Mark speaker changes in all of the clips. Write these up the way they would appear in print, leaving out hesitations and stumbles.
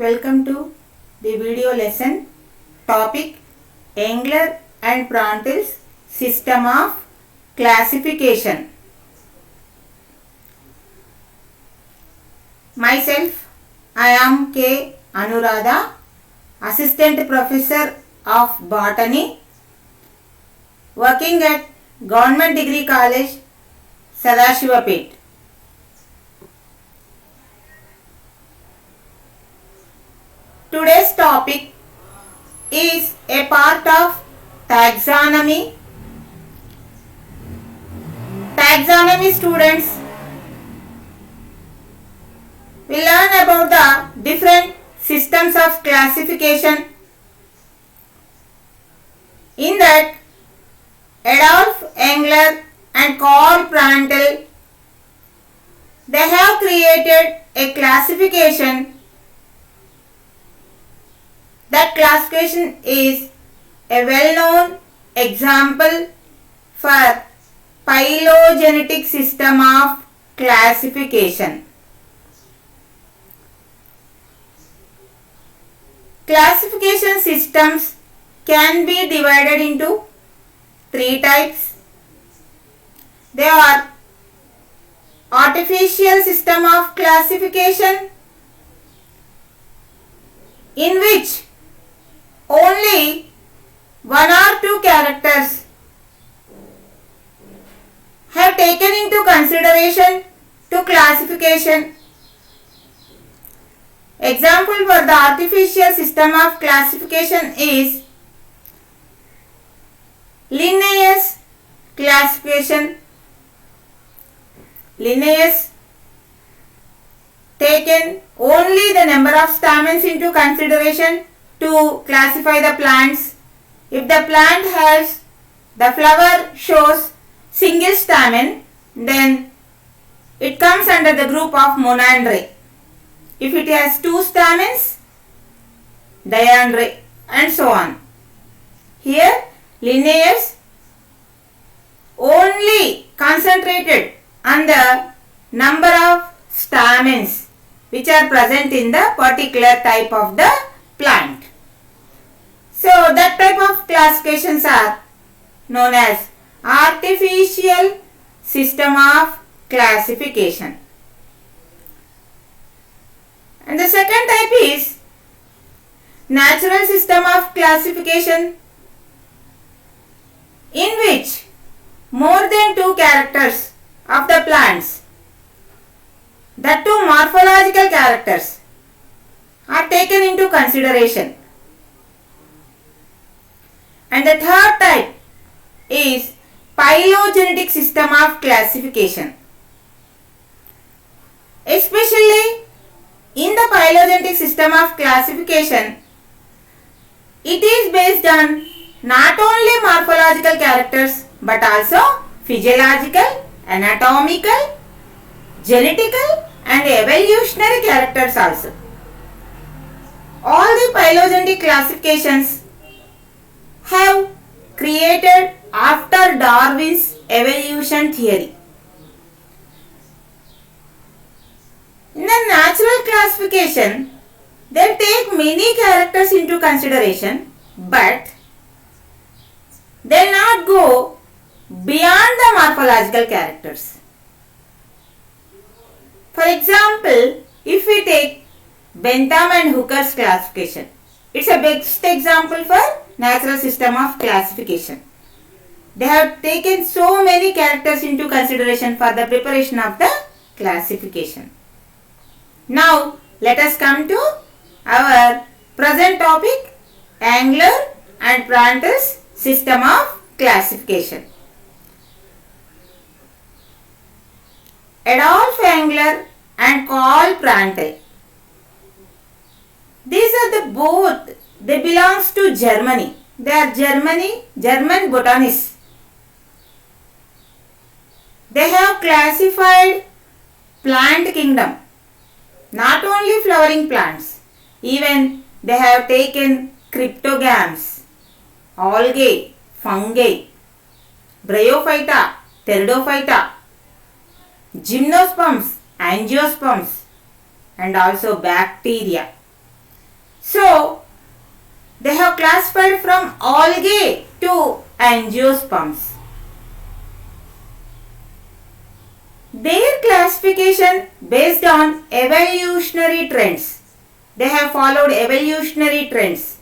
Speaker 1: welcome to the video lesson topic Engler and Prandtl's system of classification. Myself, I am K. Anuradha, Assistant Professor of Botany, working at Government Degree College, Sadashivapet. Today's topic is a part of taxonomy. Taxonomy students will learn about the different systems of classification. In that, Adolf Engler and Karl Prandtl, they have created a classification. That classification is a well-known example for phylogenetic system of classification. Classification systems can be divided into three types. They are artificial system of classification, in which only one or two characters have taken into consideration to classification. Example for the artificial system of classification is Linnaeus classification. Linnaeus taken only the number of stamens into consideration to classify the plants. If the plant has, the flower shows single stamen, then it comes under the group of monandry. If it has two stamens, diandry, and so on. Here Linnaeus only concentrated on the number of stamens which are present in the particular type of the plant. So that type of classifications are known as artificial system of classification. And the second type is natural system of classification, in which more than two characters of the plants, that two morphological characters, are taken into consideration. And the third type is phylogenetic system of classification. Especially in the phylogenetic system of classification, it is based on not only morphological characters but also physiological, anatomical, genetical and evolutionary characters also. All the phylogenetic classifications have created after Darwin's evolution theory. In the natural classification, they take many characters into consideration, but they not go beyond the morphological characters. For example, if we take Bentham and Hooker's classification, it's a best example for natural system of classification. They have taken so many characters into consideration for the preparation of the classification. Now, let us come to our present topic, Engler and Prandtl's system of classification. Adolf Engler and Karl Prandtl. These are the both, they belongs to Germany. They are German botanists. They have classified plant kingdom. Not only flowering plants, even they have taken cryptogams, algae, fungi, bryophyta, pteridophyta, gymnosperms, angiosperms and also bacteria. So, they have classified from algae to angiosperms. Their classification based on evolutionary trends. They have followed evolutionary trends.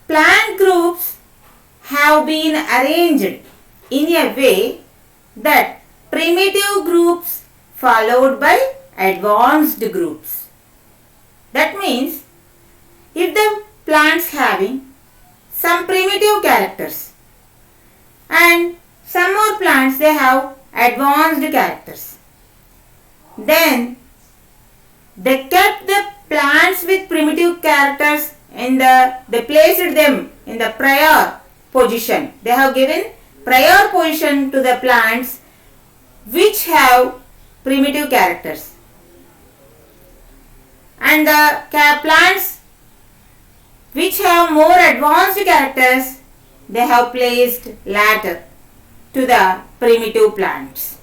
Speaker 1: Plant groups have been arranged in a way that primitive groups followed by advanced groups. That means if the plants having some primitive characters and some more plants they have advanced characters, then they kept the plants with primitive characters they placed them in the prior position. They have given prior position to the plants which have primitive characters. And the plants which have more advanced characters, they have placed later to the primitive plants.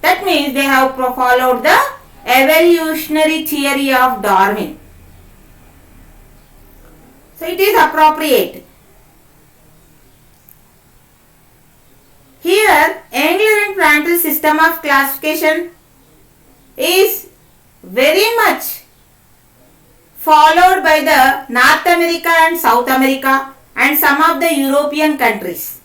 Speaker 1: That means they have followed the evolutionary theory of Darwin. So it is appropriate. Here, Engler and Prandtl system of classification is very much followed by the North America and South America and some of the European countries.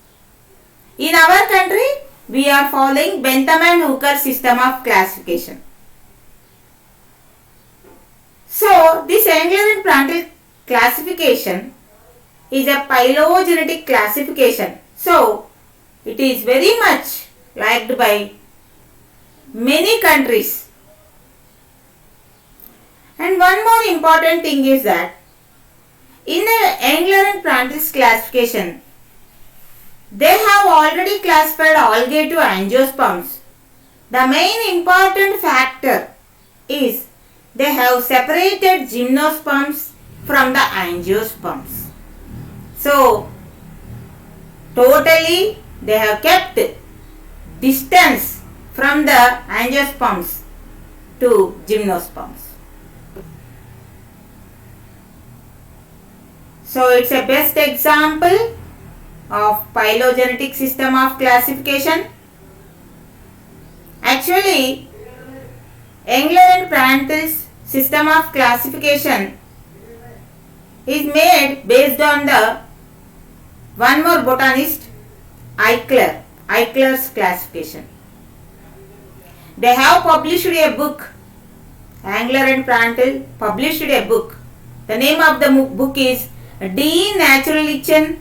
Speaker 1: In our country, we are following Bentham and Hooker system of classification. So, this Engler and Prandtl classification is a phylogenetic classification. So, it is very much liked by many countries. And one more important thing is that in the Engler and Prandtl's classification, they have already classified algae to angiosperms. The main important factor is they have separated gymnosperms from the angiosperms. So, totally they have kept distance from the angiosperms to gymnosperms. So, it's a best example of phylogenetic system of classification. Actually, Engler and Prandtl's system of classification is made based on the one more botanist, Eichler's classification. They have published a book. Engler and Prandtl published a book. The name of the book is Die Natürlichen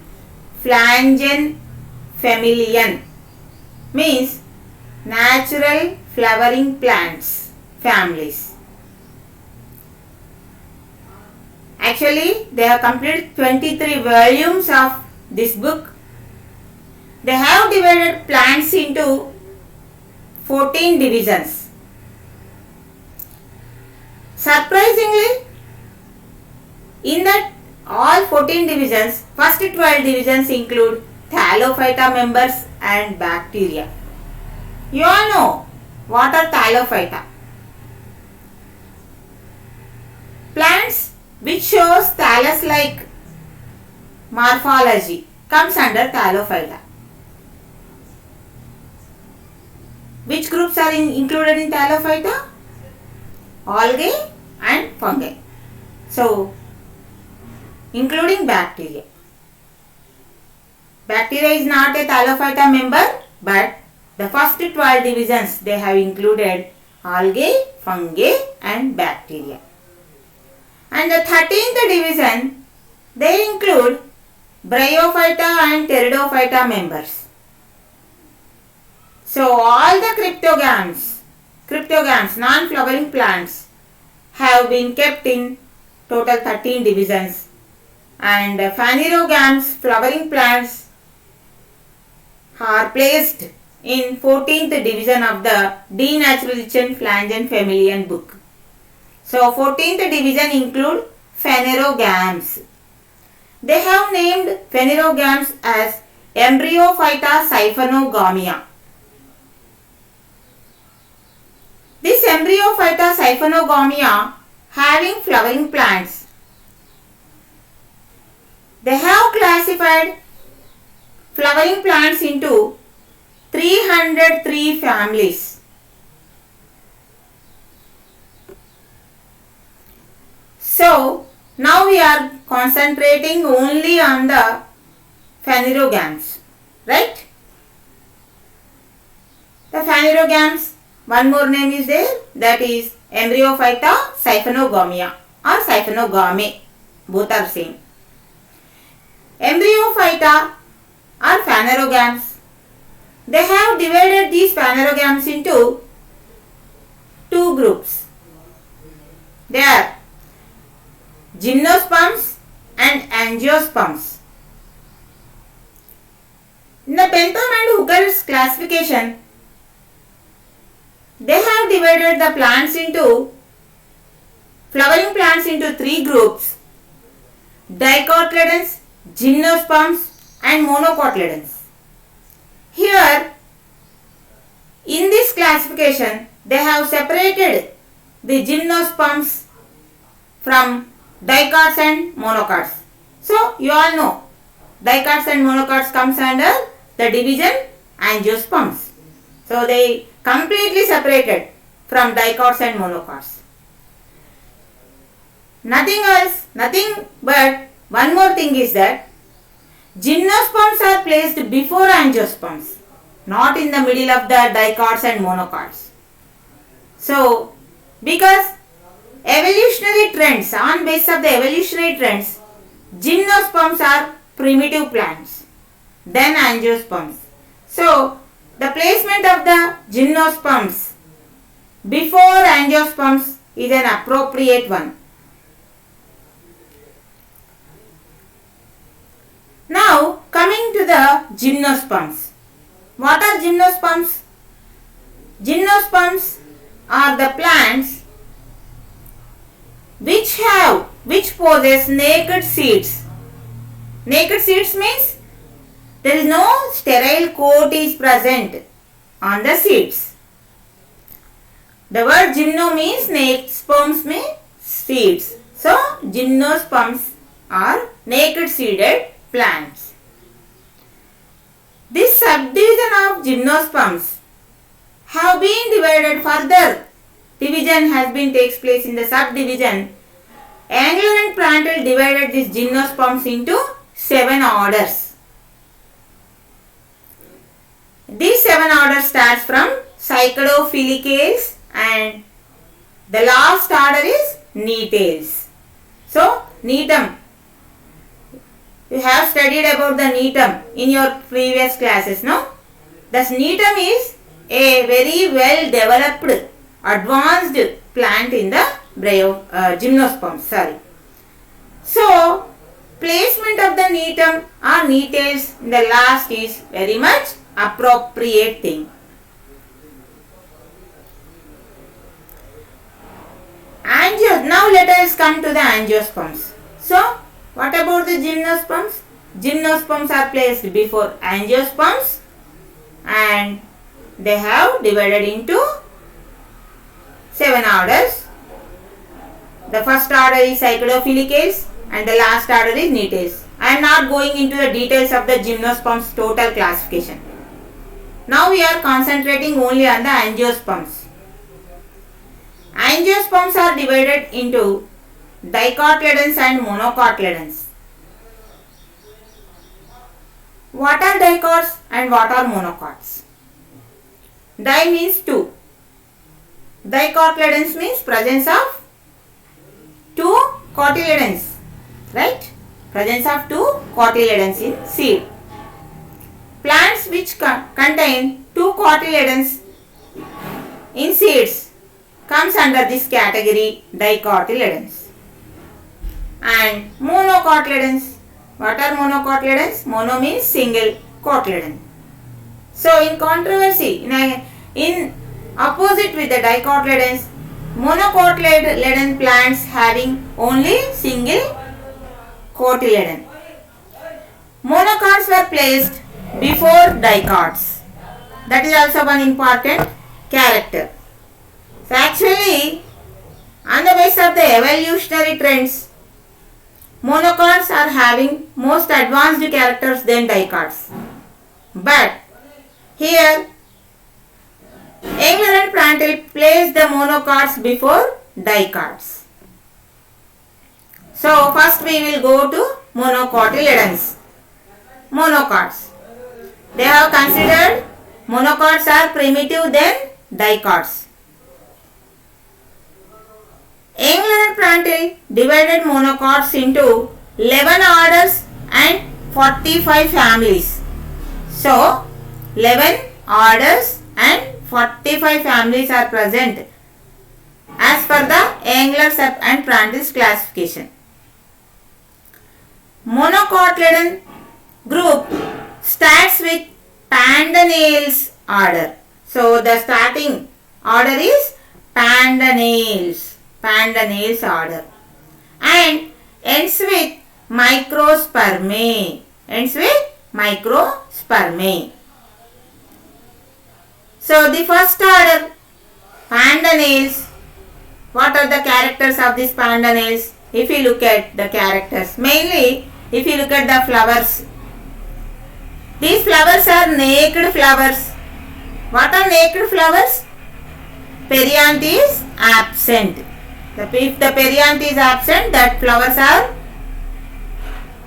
Speaker 1: Pflanzenfamilien, means natural flowering plants families. Actually, they have completed 23 volumes of this book. They have divided plants into 14 divisions. Surprisingly, in that all 14 divisions, first 12 divisions include Thallophyta members and bacteria. You all know what are Thallophyta. Plants which shows thallus-like morphology comes under Thallophyta. Which groups are included in Thallophyta? Algae and fungi. So, including bacteria. Bacteria is not a Thallophyta member, but the first 12 divisions they have included algae, fungi and bacteria. And the 13th division they include Bryophyta and Pteridophyta members. So all the cryptogams, non-flowering plants have been kept in total 13 divisions, and phanerogams, flowering plants, are placed in 14th division of the Die Natürlichen Pflanzenfamilien book. So 14th division include phanerogams. They have named phanerogams as Embryophyta siphonogamia. This Embryophyta siphonogamia having flowering plants. They have classified flowering plants into 303 families. So, now we are concentrating only on the phanerogams, right? The phanerogams, one more name is there, that is Embryophyta siphonogamia or siphonogame, both are same. Embryophyta or phanerogams, they have divided these phanerogams into two groups. They are gymnosperms and angiosperms. In the Bentham and Hooker's classification, they have divided the plants into flowering plants into three groups: dicotyledons, gymnosperms and monocotyledons. Here, in this classification, they have separated the gymnosperms from dicots and monocots. So, you all know, dicots and monocots comes under the division angiosperms. So, they completely separated from dicots and monocots. Nothing else, nothing but one more thing is that gymnosperms are placed before angiosperms, not in the middle of the dicots and monocots. So, because evolutionary trends, on basis of the evolutionary trends, gymnosperms are primitive plants, then angiosperms. So, the placement of the gymnosperms before angiosperms is an appropriate one. Now, coming to the gymnosperms. What are gymnosperms? Gymnosperms are the plants which possess naked seeds. Naked seeds means there is no sterile coat is present on the seeds. The word gymno means naked, sperms means seeds. So, gymnosperms are naked seeded plants. This subdivision of gymnosperms have been divided further. Division has been takes place in the subdivision. Engler and Prandtl divided these gymnosperms into 7 orders. These 7 orders starts from Cycadophyllicales and the last order is Netales. So, Netum. You have studied about the Netum in your previous classes, no? Thus, Netum is a very well developed, advanced plant in the gymnosperms. So, placement of the Netum or Netales in the last is very much appropriate thing. Now let us come to the angiosperms. So, what about the gymnosperms? Gymnosperms are placed before angiosperms and they have divided into 7 orders. The first order is Cycadophyllicales and the last order is Netales. I am not going into the details of the gymnosperms total classification. Now we are concentrating only on the angiosperms. Angiosperms are divided into dicotyledons and monocotyledons. What are dicots and what are monocots? Di means 2. Dicotyledons means presence of 2 cotyledons, right? Presence of 2 cotyledons in seed. Plants which contain 2 cotyledons in seeds comes under this category dicotyledons. And monocotyledons. What are monocotyledons? Mono means single cotyledon. So in controversy, in opposite with the dicotyledons, monocotyledon plants having only single cotyledon. Monocots were placed before dicots. That is also one important character. So actually, On the basis of the evolutionary trends, monocots are having most advanced characters than dicots. But here, Engler and Prandtl placed the monocots before dicots. So first we will go to monocotyledons. Monocots. They have considered monocots are primitive than dicots. Engler and Prandtl divided monocots into 11 orders and 45 families. So 11 orders and 45 families are present as per the Engler and Prandtl's classification. Monocotyledon group starts with Pandanales order. So the starting order is Pandanales order, and ends with Microspermae. So the first order, Pandanales. What are the characters of these Pandanales? If you look at the characters, mainly if you look at the flowers, these flowers are naked flowers. What are naked flowers? Perianth is absent. If the perianth is absent, that flowers are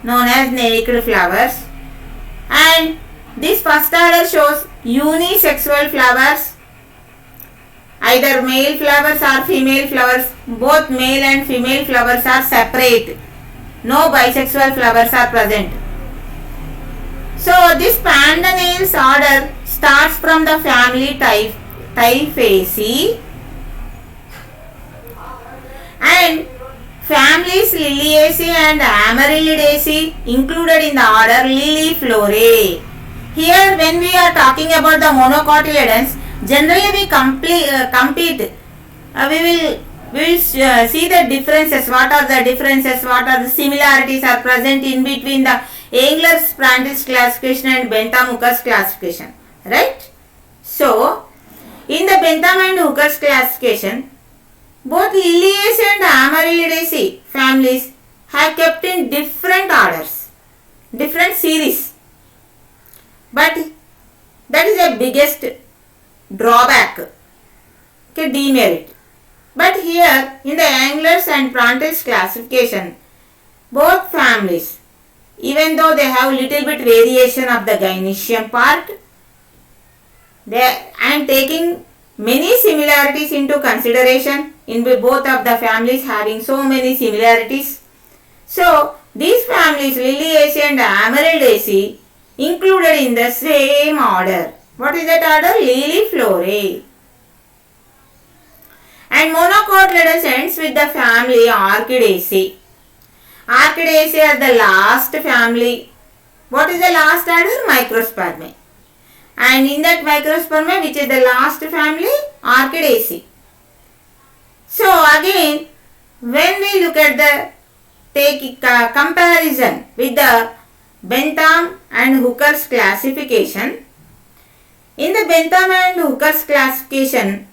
Speaker 1: known as naked flowers. And this first order shows unisexual flowers, either male flowers or female flowers. Both male and female flowers are separate. No bisexual flowers are present. So this Pandanales order starts from the family Typhaceae, and families Liliaceae and Amaryllidaceae included in the order Liliflorae. Here when we are talking about the monocotyledons, generally we compete. We will see the differences. What are the differences? What are the similarities are present in between the Engler's Prandtl's classification and Bentham-Hooker's classification, right? So, in the Bentham and Hooker's classification, both Liliaceae and Amaryllidaceae families have kept in different orders, different series. But that is the biggest drawback, demerit. But here in the Engler's and Prandtl's classification, both families, even though they have little bit variation of the gynoecium part, I am taking many similarities into consideration in both of the families having so many similarities. So these families Liliaceae and Amaryllidaceae included in the same order. What is that order? Liliflorae. And monocotyledons ends with the family Orchidaceae. Orchidaceae are the last family. What is the last order? Microspermae. And in that Microspermae, which is the last family? Orchidaceae. So again, when we look at the comparison with the Bentham and Hooker's classification, in the Bentham and Hooker's classification,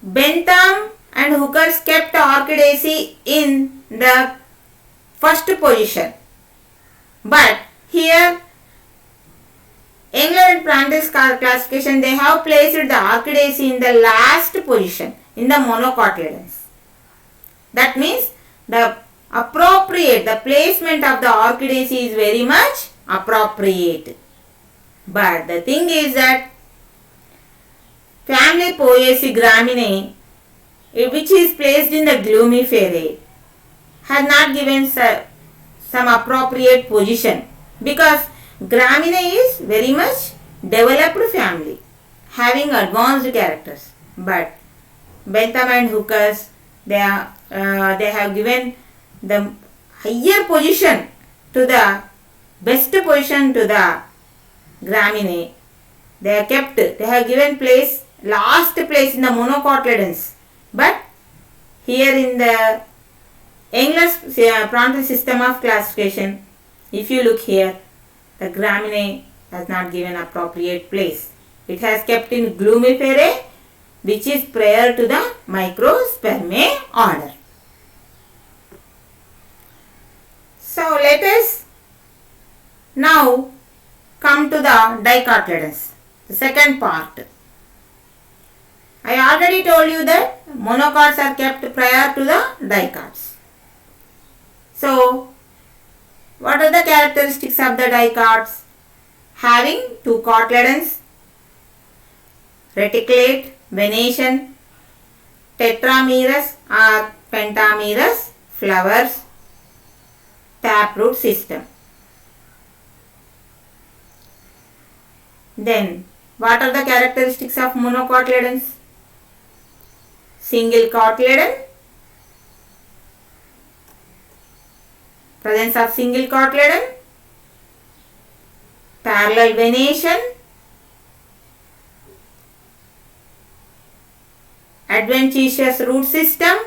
Speaker 1: Bentham and Hooker's kept Orchidaceae in the first position. But here, Engler and Prandtl's classification, they have placed the Orchidaceae in the last position in the monocotyledons. That means the placement of the Orchidaceae is very much appropriate. But the thing is that family Poaceae Graminae, which is placed in the Glumiferae, has not given some appropriate position, because Graminae is very much developed family having advanced characters. But Bentham and Hooker's, they have given the higher position to the best position to the Graminae. They have given last place in the monocotyledons. But here in the Engler's Prandtl system of classification, if you look here, the Graminae has not given appropriate place. It has kept in Glumiferae which is prior to the microspermae order. So let us now come to the dicotyledons, the second part. I already told you that monocots are kept prior to the dicots. So what are the characteristics of the dicots? Having two cotyledons, reticulate, venation, tetramerous or pentamerous flowers, taproot system. Then what are the characteristics of monocotyledons? Single cotyledon, presence of single cotyledon, parallel venation, adventitious root system,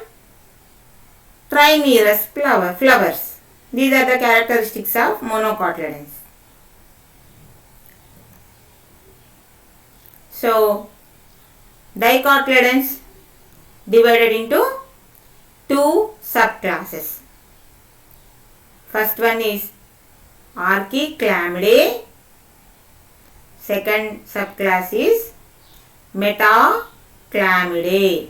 Speaker 1: trimerous flowers. These are the characteristics of monocotyledons. So, dicotyledons divided into two subclasses. First one is Archiclamidae. Second subclass is Metaclamidae.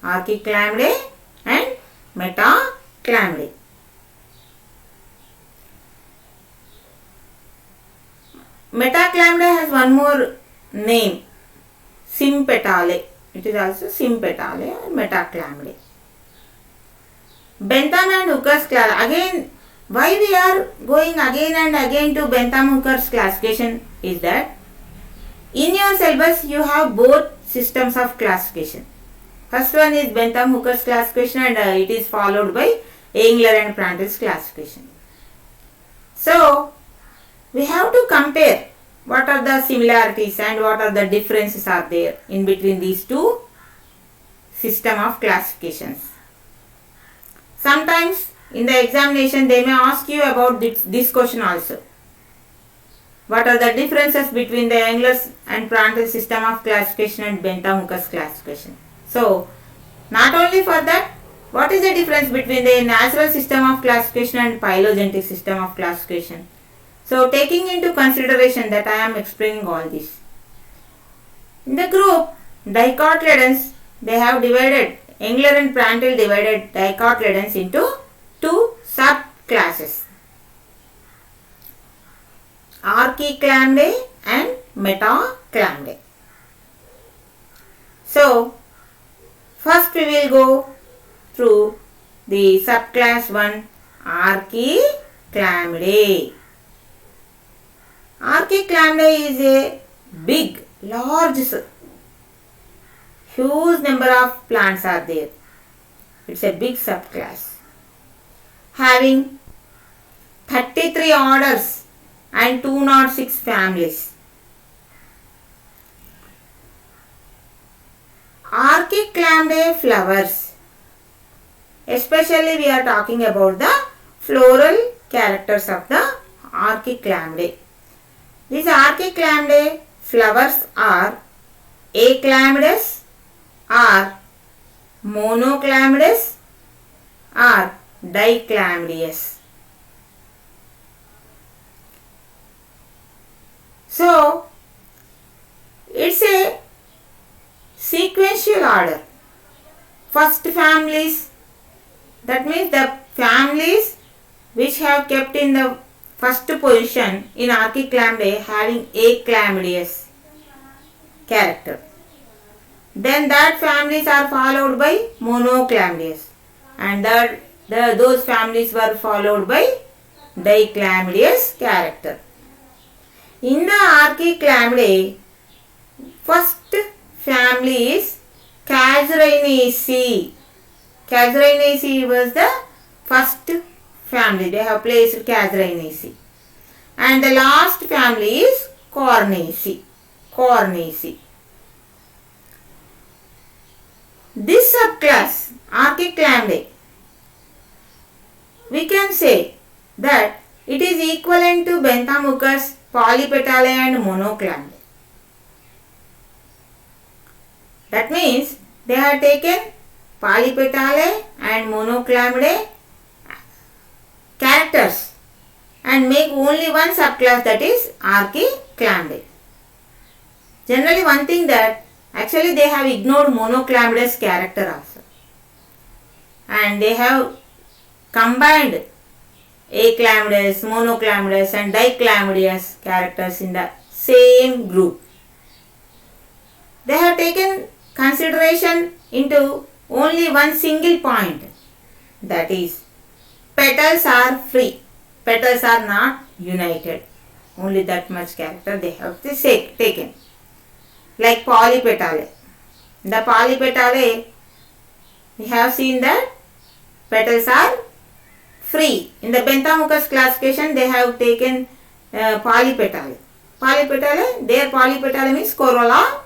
Speaker 1: Archiclamidae and Metaclamidae. Metaclamidae has one more name, Sympetale. It is also Sympetale or Metaclamidae. Bentham and Hooker's class. Again, why we are going again and again to Bentham-Hooker's classification is that in your syllabus you have both systems of classification. First one is Bentham-Hooker's classification and it is followed by Engler and Prandtl's classification. So, we have to compare what are the similarities and what are the differences are there in between these two system of classifications. Sometimes in the examination they may ask you about this question also. What are the differences between the Engler's and Prandtl system of classification and Bentham-Hooker's classification? So, not only for that, what is the difference between the natural system of classification and phylogenetic system of classification? So, taking into consideration that I am explaining all this. In the group dicotyledons, they have divided, Engler and Prandtl divided dicotyledons into two subclasses, Archiclamidae and Metaclamidae. So, first we will go through the subclass 1, Archiclamidae. Archiclamidae is a big, large, huge number of plants are there. It's a big subclass having 33 orders and 206 families. Archiclamidae flowers, especially we are talking about the floral characters of the Archiclamidae. These Archiclamidae flowers are achlamydous or monoclamydous or diclamydous. So, it's a sequential order. First families, that means the families which have kept in the first position in Archiclamidae having achlamydous character. Then that families are followed by monoclamydous and those families were followed by diclamydous character. In the Archiclamidae, first family is Casuarinaceae. Casuarinaceae was the first family. They have placed Casuarinaceae. And the last family is Cornaceae. Cornaceae. This subclass, Archiclamidae, we can say that it is equivalent to Bentham-Hooker's Polypetalae and Monoclamidae. That means they have taken Polypetalae and Monoclamidae characters and make only one subclass, that is Archiclamidae. Generally one thing that actually they have ignored Monoclamidae's character also, and they have combined Aclamidae's, Monoclamidae's and Diclamidae's characters in the same group. They have taken consideration into only one single point, that is petals are free, petals are not united. Only that much character they have taken. Like Polypetalae. The Polypetalae, we have seen that petals are free. In the Benthamucous classification, they have taken Polypetalae. Polypetalae, their Polypetalae means corolla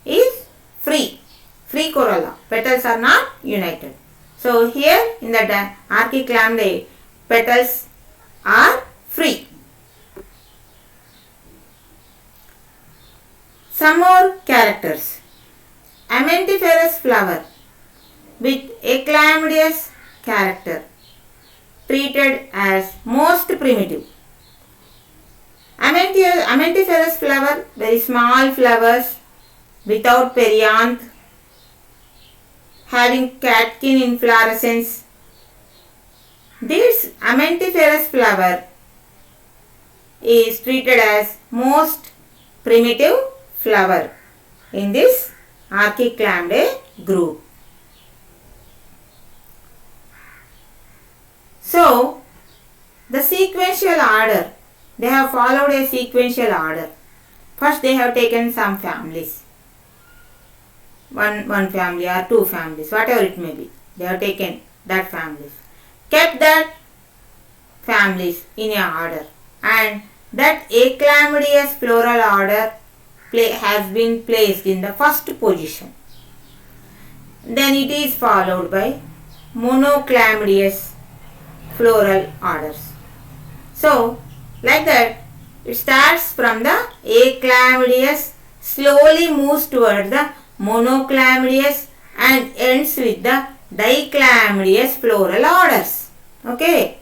Speaker 1: is free. Free corolla. Petals are not united. So here in the Archiclamidae, petals are free. Some more characters. Amentiferous flower with Aclamidaeous character, treated as most primitive. Amentiferous flower, very small flowers without perianth, having catkin inflorescence. This amentiferous flower is treated as most primitive flower in this Archiclamidae group. So, the sequential order, they have followed a sequential order. First they have taken some families, one family or two families, whatever it may be. They have taken that families, kept that families in a order, and that Aclamidaeous floral order has been placed in the first position. Then it is followed by Monoclamidaeous floral orders. So, like that, it starts from the Aclamidaeous, slowly moves toward the Monoclamidaeous and ends with the Diclamidaeous floral orders. Okay.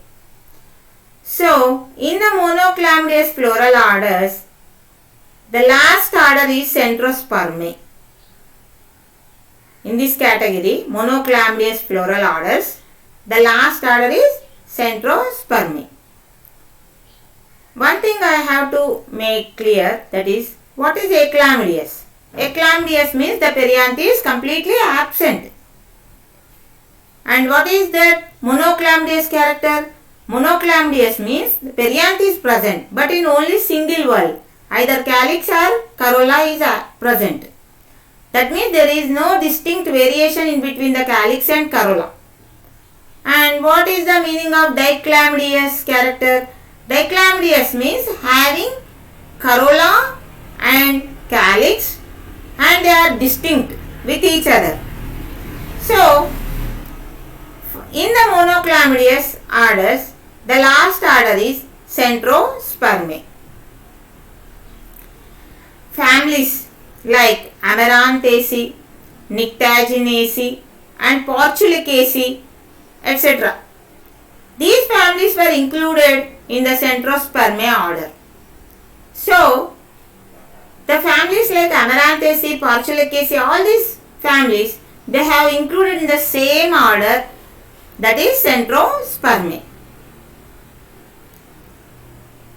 Speaker 1: So, in the Monoclamidaeous floral orders, the last order is Centrospermae. In this category, Monoclamidaeous floral orders, the last order is Centrospermae. One thing I have to make clear, that is, what is Aclamidaeous? Aclamidaeous means the perianth is completely absent. And what is that Monoclamidaeous character? Monoclamidaeous means the perianth is present, but in only single whorl. Either calyx or corolla is present. That means there is no distinct variation in between the calyx and corolla. And what is the meaning of Diclamidaeous character? Diclamidaeous means having corolla and calyx, and they are distinct with each other. So, in the Monoclamidaeous orders, the last order is Centrospermae. Families like Amaranthaceae, Nyctaginaceae and Portulacaceae, etc. These families were included in the Centrospermae order. So, the families like Amaranthaceae, Portulacaceae, all these families, they have included in the same order, that is Centrospermae.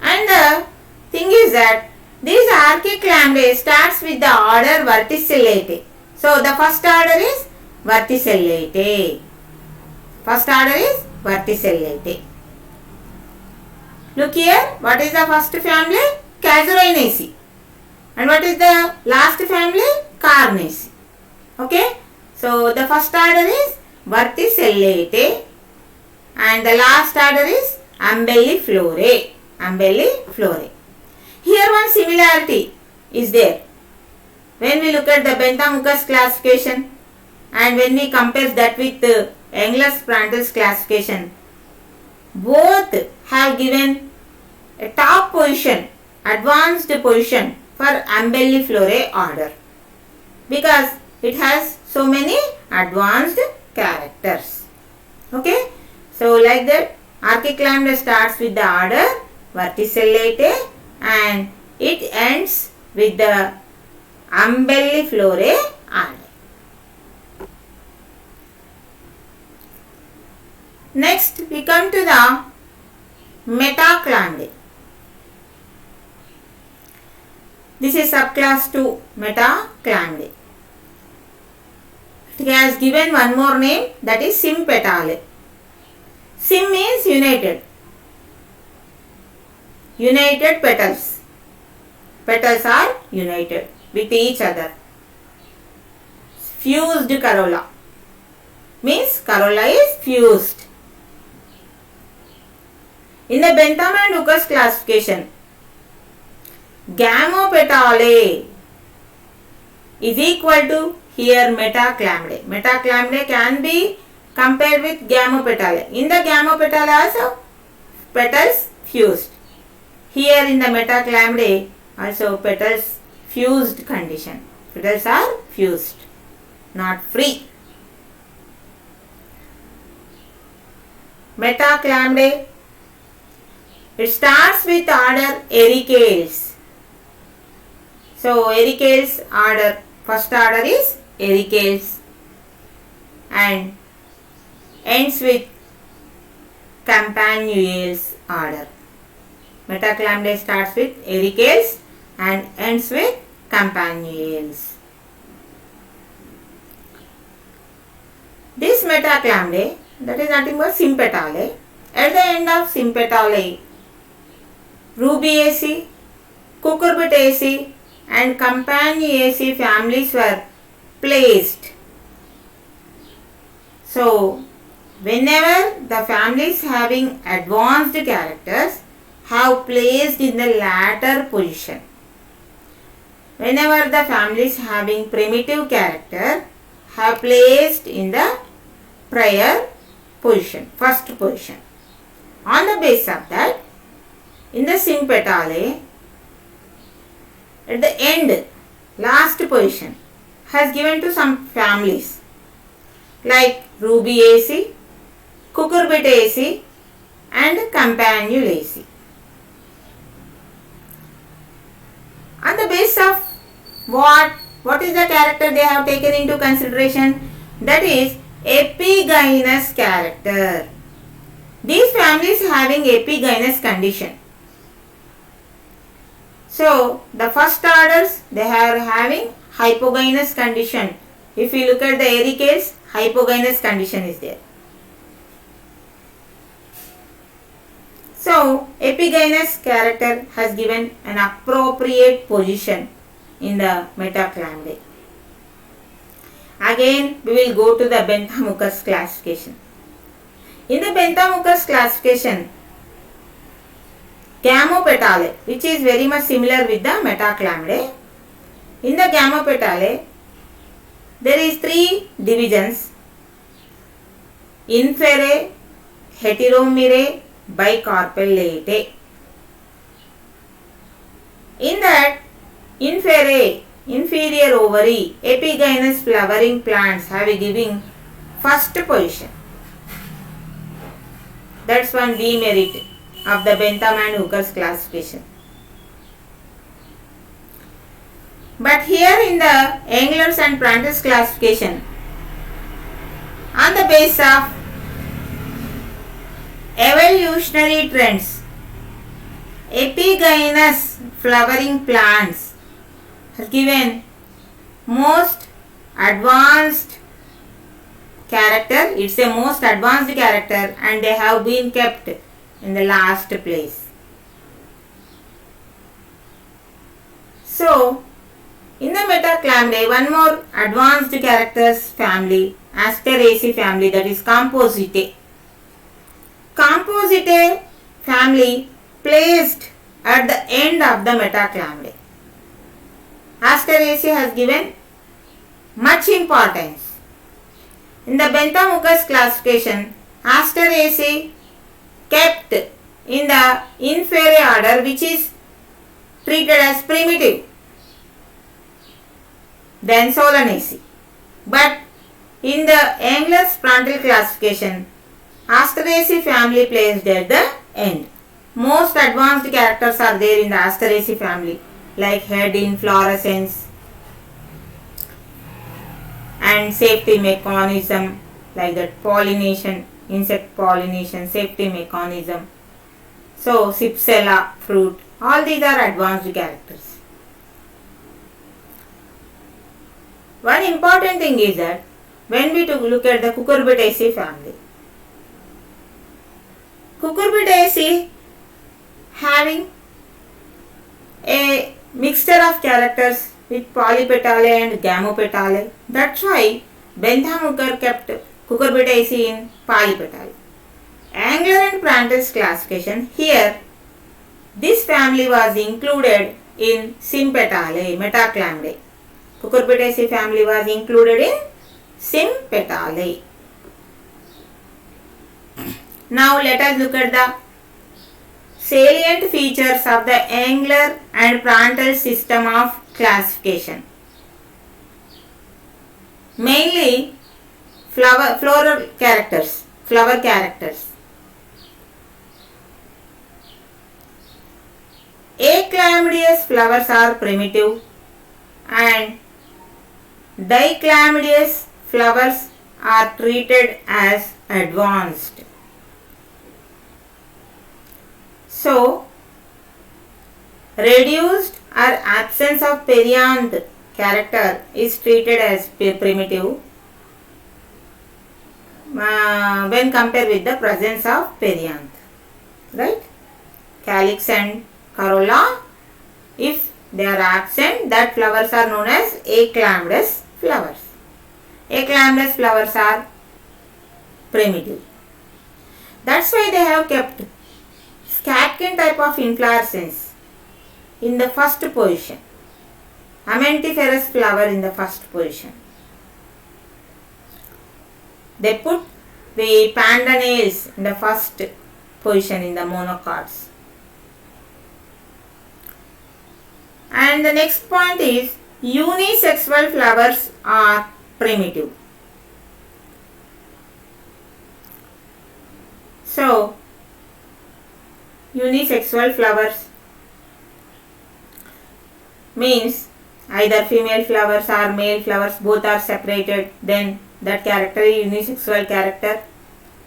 Speaker 1: And the thing is that this Archiclamidae starts with the order Verticillatae. So, the first order is Verticillatae. First order is Verticillatae. Look here, what is the first family? Casuarinaceae. And what is the last family? Carnaceae. Okay. So, the first order is Verticillatae and the last order is Umbelliflorae. Umbelliflorae. Here one similarity is there. When we look at the Benthamucous classification and when we compare that with Engler's-Prantls classification, both have given a top position, advanced position for Umbelliflorae order. Because it has so many advanced characters. Okay, so like that, archaic lambda starts with the order Verticillata and it ends with the Umbelliflorae order. Next, we come to the Metachlamydae. This is subclass 2, Metachlamydae. It has given one more name, that is Sympetalae. Sym means united. United petals. Petals are united with each other. Fused corolla means corolla is fused. In the Bentham and Hooker's classification, Gamopetalae is equal to here Metachlamydae. Metachlamydae can be compared with Gamopetalae. In the Gamopetalae also petals fused. Here in the Metachlamydae also petals fused condition. Petals are fused, not free. Metachlamydae, it starts with order Ericales. So Ericales order, first order is Ericales and ends with Campanules order. Metachlamydae starts with Ericales and ends with Campanules. This Metachlamydae, that is nothing but Sympetalae. At the end of Sympetalae, Rubiaceae, Cucurbitaceae and Campaniaceae families were placed. So, whenever the families having advanced characters have placed in the latter position. Whenever the families having primitive character have placed in the prior position, first position. On the basis of that, in the Sympetalae, at the end, last position has given to some families like Rubiaceae, Cucurbitaceae and Campanulaceae. On the basis of what is the character they have taken into consideration? That is epigynous character. These families having epigynous condition. So, the first orders, they are having hypogynous condition. If you look at the Ericales, hypogynous condition is there. So, epigynous character has given an appropriate position in the Metachlamydae. Again, we will go to the Bentham-Hooker's classification. In the Bentham-Hooker's classification, Gamopetalae, which is very much similar with the Metachlamydae. In the Gamopetalae, there is 3 divisions: Inferae, Heteromerae, Bicarpellatae. In that, Inferae, inferior ovary, epigynous flowering plants have a giving first position. That's one demerit of the Bentham and Hooker's classification. But here in the Engler's and Prantle's classification, on the basis of evolutionary trends, epigynous flowering plants has given most advanced character. It's a most advanced character and they have been kept in the last place. So, in the Metachlamydae, one more advanced characters family, Asteraceae family, that is Compositae. Compositae family placed at the end of the Metachlamydae. Asteraceae has given much importance. In the Bentham-Hooker's classification, Asteraceae kept in the inferior order, which is treated as primitive. Then Solanaceae. But in the Engler's Prandtl classification, Asteraceae family placed at the end. Most advanced characters are there in the Asteraceae family, like head inflorescence and safety mechanism, like that pollination, insect pollination, safety mechanism. So Cypsela, fruit, all these are advanced characters. One important thing is that when we look at the Cucurbitaceae family, Cucurbitaceae having a mixture of characters with polypetalae and gamopetalae. That's why Bentham Hooker kept Cucurbitaceae in polypetalae. Engler and Prandtl's classification, here this family was included in Sympetalae, Metachlamydae. Cucurbitaceae family was included in Sympetalae. Now let us look at the salient features of the Engler and Prandtl system of classification. Mainly flower characters. Achlamydeous flowers are primitive and dichlamydeous flowers are treated as advanced. So, reduced or absence of perianth character is treated as primitive when compared with the presence of perianth, right? Calyx and corolla, if they are absent, that flowers are known as achlamydous flowers. Achlamydous flowers are primitive. That's why they have kept catkin type of inflorescence in the first position. Amentiferous flower in the first position. They put the pandanales in the first position in the monocots. And the next point is unisexual flowers are primitive. So, unisexual flowers means either female flowers or male flowers, both are separated, then that character is unisexual character,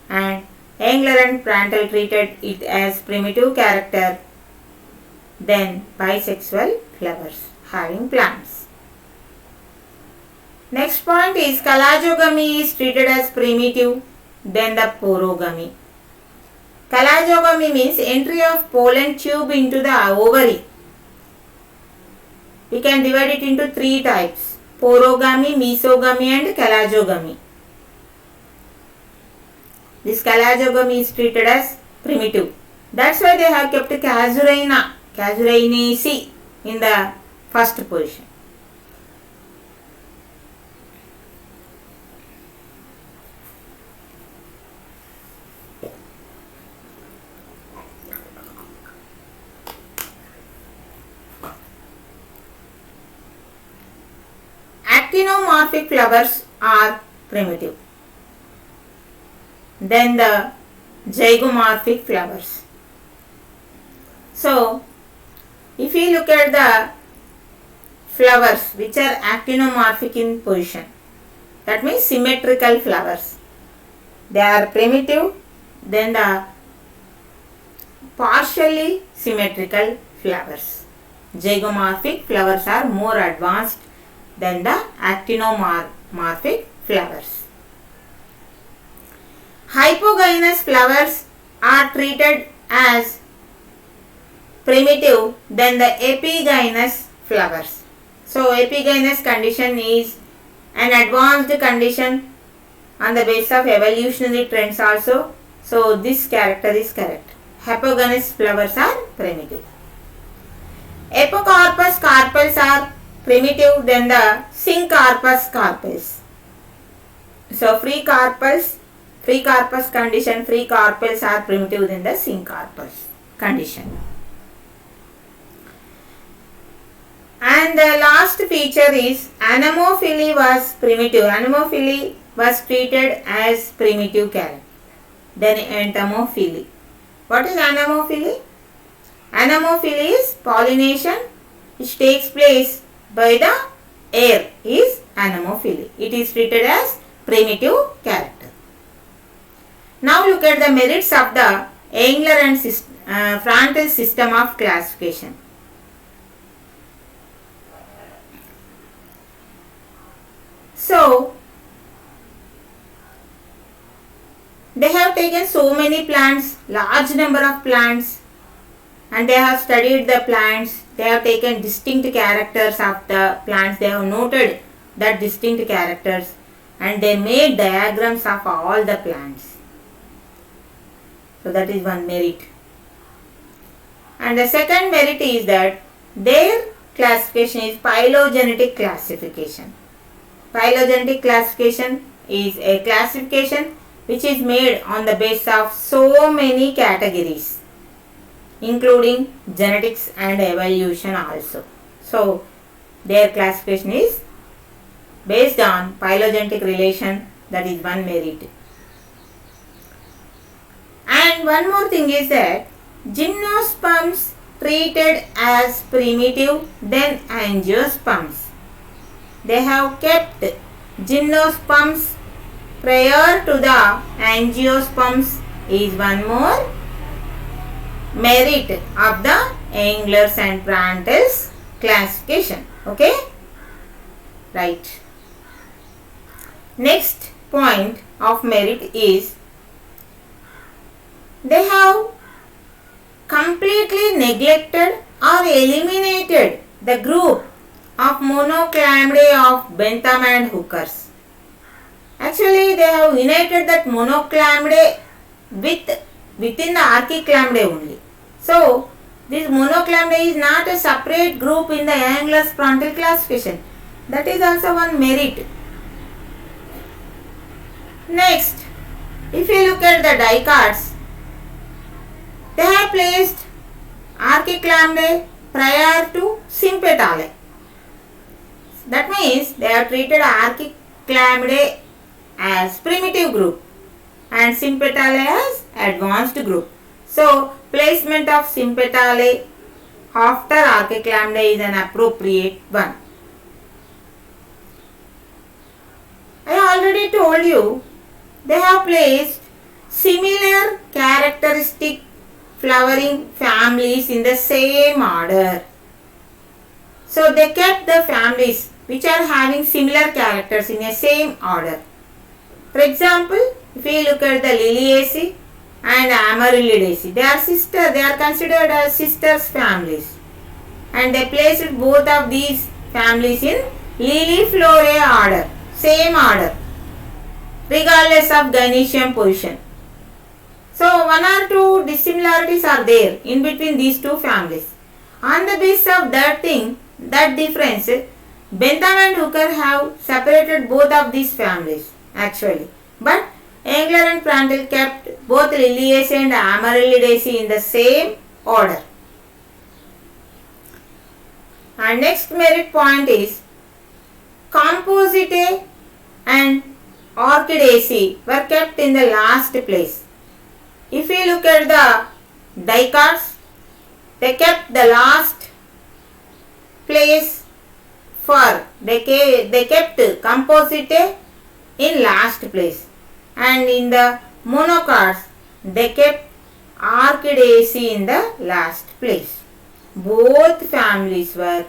Speaker 1: and Engler and Prandtl treated it as primitive character, then bisexual flowers having plants. Next point is chalazogamy is treated as primitive, then the porogamy. Chalazogamy means entry of pollen tube into the ovary. We can divide it into three types: porogamy, mesogamy and chalazogamy. This chalazogamy is treated as primitive. That's why they have kept Casuarinaceae in the first position. Actinomorphic flowers are primitive. Then the zygomorphic flowers. So, if we look at the flowers which are actinomorphic in position, that means symmetrical flowers, they are primitive. Then the partially symmetrical flowers, zygomorphic flowers, are more advanced than the actinomorphic flowers. Hypogynous flowers are treated as primitive than the epigynous flowers. So, epigynous condition is an advanced condition on the basis of evolutionary trends also. So, this character is correct. Hypogynous flowers are primitive. Epicarpus carpels are primitive than the Syncarpus carpels. So, free carpus condition, free carpels are primitive than the Syncarpus condition. And And the last feature is anemophily was primitive. Anemophily was treated as primitive character. Then entomophily. What is anemophily? Anemophily is pollination which takes place by the air is anemophily. It is treated as primitive character. Now look at the merits of the Engler and Prandtl system of classification. So, they have taken so many plants, large number of plants, and they have studied the plants. They have taken distinct characters of the plants. They have noted that distinct characters and they made diagrams of all the plants. So that is one merit. And the second merit is that their classification is phylogenetic classification. Phylogenetic classification is a classification which is made on the basis of so many categories, including genetics and evolution also. So, their classification is based on phylogenetic relation. That is one merit. And one more thing is that gymnosperms treated as primitive, then angiosperms. They have kept gymnosperms prior to the angiosperms is one more merit of the Engler's and Prandtl's classification. Okay? Right. Next point of merit is they have completely neglected or eliminated the group of monoclamidae of Bentham and Hookers. Actually, they have united that monoclamidae within the archiclamidae only. So, this monoclamidae is not a separate group in the Engler's Prandtl classification. That is also one merit. Next, if you look at the dicards, they have placed archiclamidae prior to sympetalae. That means they have treated archiclamidae as primitive group and sympetalae as advanced group. So, placement of sympetalae after archiclamidae is an appropriate one. I already told you they have placed similar characteristic flowering families in the same order. So, they kept the families which are having similar characters in a same order. For example, if we look at the Liliaceae and Amaryllidaceae, they are considered as sisters families, and they placed both of these families in Liliflorae order, same order, regardless of gynoecium position. So, one or two dissimilarities are there in between these two families. On the basis of that difference, Bentham and Hooker have separated both of these families actually. But Engler and Prandtl kept both Liliaceae and Amaryllidaceae in the same order. And next merit point is Compositae and Orchidaceae were kept in the last place. If we look at the dicards, they kept the last place for they kept Compositae in last place, and in the monocards they kept Orchidaceae in the last place. Both families were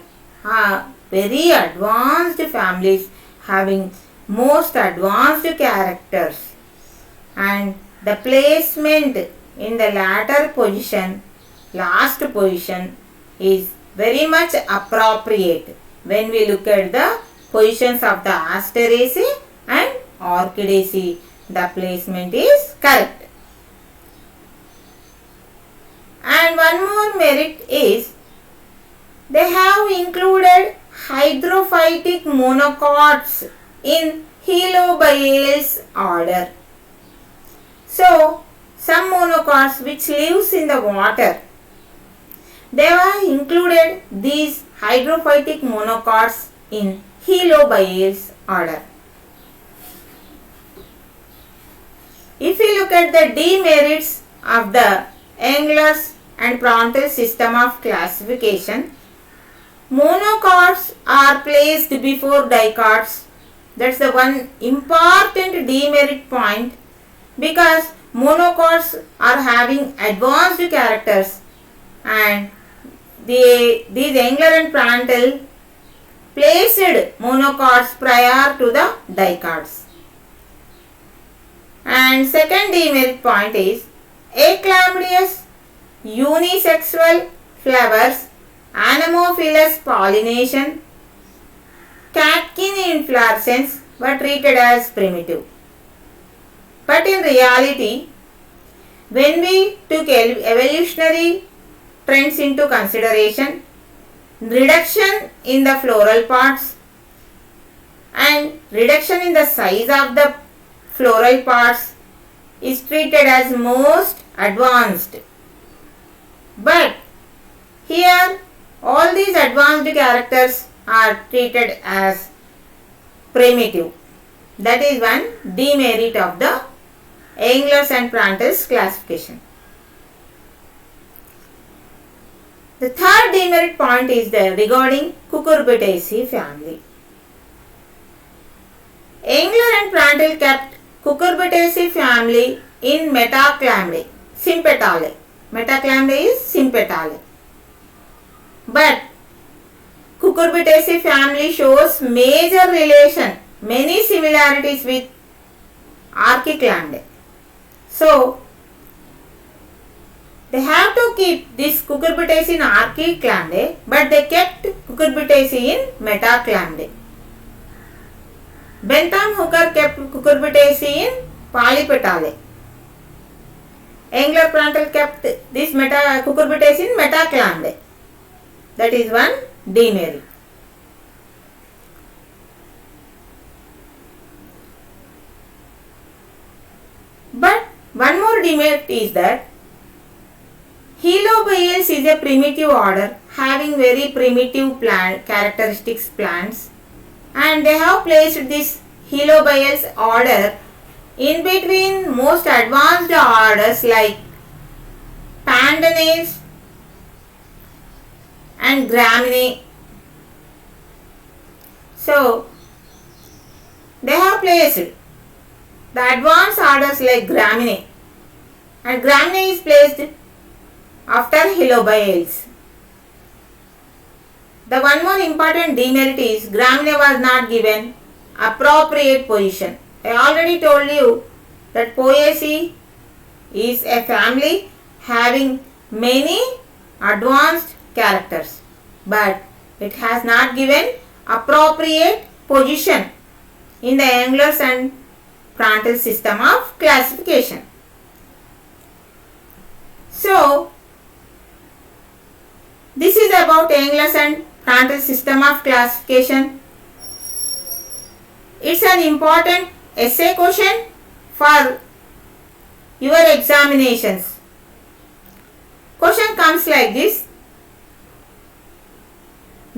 Speaker 1: very advanced families having most advanced characters, and the placement in the latter position, last position, is very much appropriate when we look at the positions of the Asteraceae and Orchidaceae. The placement is correct. And one more merit is they have included hydrophytic monocots in Helobiales order. So, some monocots which lives in the water, they have included these hydrophytic monocots in Helobiales order. If we look at the demerits of the Engler's and Prandtl system of classification, monocots are placed before dicots. That's the one important demerit point, because monocots are having advanced characters, and these Engler and Prandtl placed monocots prior to the dicots. And second demerit point is achlamydious unisexual flowers, anemophilous pollination, catkin inflorescence were treated as primitive. But in reality, when we took evolutionary trends into consideration, reduction in the floral parts and reduction in the size of the floral parts is treated as most advanced. But here all these advanced characters are treated as primitive. That is one demerit of the Engler's and Prandtl's classification. The third demerit point is there regarding Cucurbitaceae family. Engler and Prandtl kept Cucurbitaceae family in Metaclamidae, Sympetale. Metaclamidae is Sympetale. But Cucurbitaceae family shows major relation, many similarities with Archiclamidae. So, they have to keep this Cucurbitaceae in Archiclamidae, but they kept Cucurbitaceae in Metaclamidae. Bentham Hooker kept Cucurbitaceae in Polypetale. Engler Prandtl kept this Cucurbitaceae in Metaclamidae. That is one demerit. But one more demerit is that Helobiales is a primitive order having very primitive plant characteristics plants, and they have placed this Helobiales order in between most advanced orders like Pandanus and Graminae. So, they have placed the advanced orders like Graminae, and Graminae is placed after Helobiales. The one more important demerit is Graminae was not given appropriate position. I already told you that Poaceae is a family having many advanced characters, but it has not given appropriate position in the Engler's and Prandtl system of classification. So, this is about Engler's and Prandtl system of classification. It's an important essay question for your examinations. Question comes like this: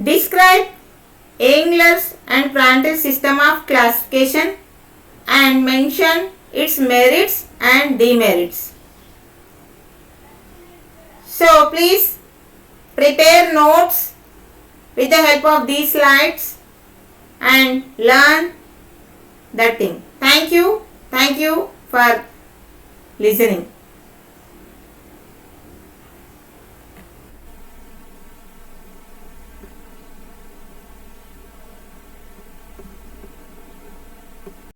Speaker 1: describe Engler's and Prandtl system of classification and mention its merits and demerits. So please prepare notes with the help of these slides and learn that thing. Thank you for listening.